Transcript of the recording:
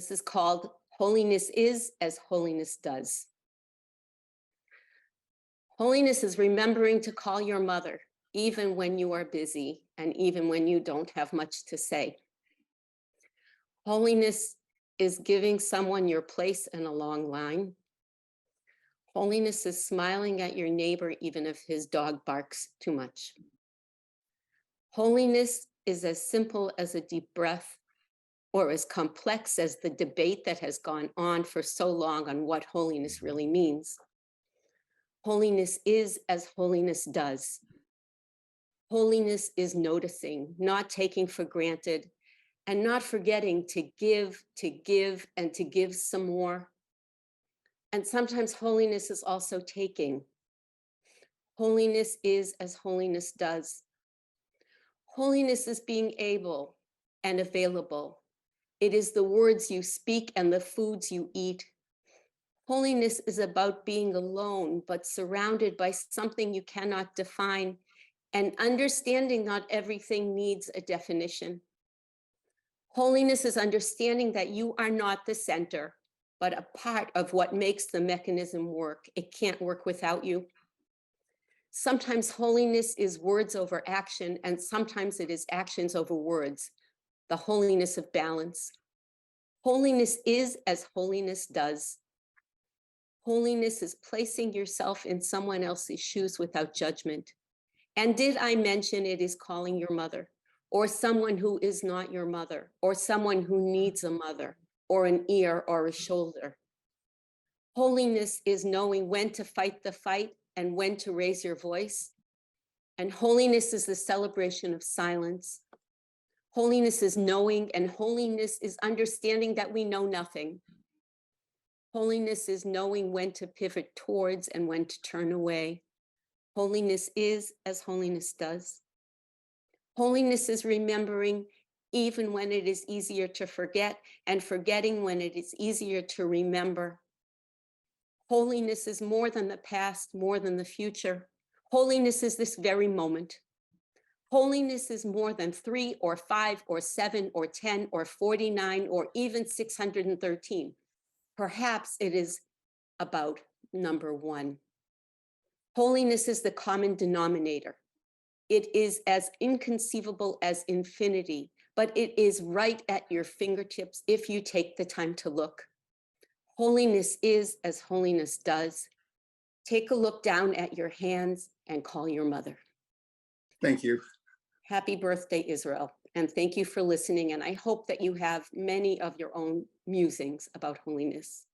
This is called Holiness is as Holiness does. Holiness is remembering to call your mother, even when you are busy and even when you don't have much to say. Holiness is giving someone your place in a long line. Holiness is smiling at your neighbor, even if his dog barks too much. Holiness is as simple as a deep breath, or as complex as the debate that has gone on for so long on what holiness really means. Holiness is as holiness does. Holiness is noticing, not taking for granted, and not forgetting to give, and to give some more. And sometimes holiness is also taking. Holiness is as holiness does. Holiness is being able and available. It is the words you speak and the foods you eat. Holiness is about being alone, but surrounded by something you cannot define, and understanding not everything needs a definition. Holiness is understanding that you are not the center, but a part of what makes the mechanism work. It can't work without you. Sometimes holiness is words over action, and sometimes it is actions over words, the holiness of balance. Holiness is as holiness does. Holiness is placing yourself in someone else's shoes without judgment. And did I mention it is calling your mother, or someone who is not your mother, or someone who needs a mother, or an ear, or a shoulder? Holiness is knowing when to fight the fight and when to raise your voice. And holiness is the celebration of silence. Holiness is knowing, and holiness is understanding that we know nothing. Holiness is knowing when to pivot towards and when to turn away. Holiness is as holiness does. Holiness is remembering even when it is easier to forget, and forgetting when it is easier to remember. Holiness is more than the past, more than the future. Holiness is this very moment. Holiness is more than 3 or 5 or 7 or 10 or 49 or even 613. Perhaps it is about number 1. Holiness is the common denominator. It is as inconceivable as infinity, but it is right at your fingertips if you take the time to look. Holiness is as holiness does. Take a look down at your hands and call your mother. Thank you. Happy birthday, Israel. And thank you for listening. And I hope that you have many of your own musings about holiness.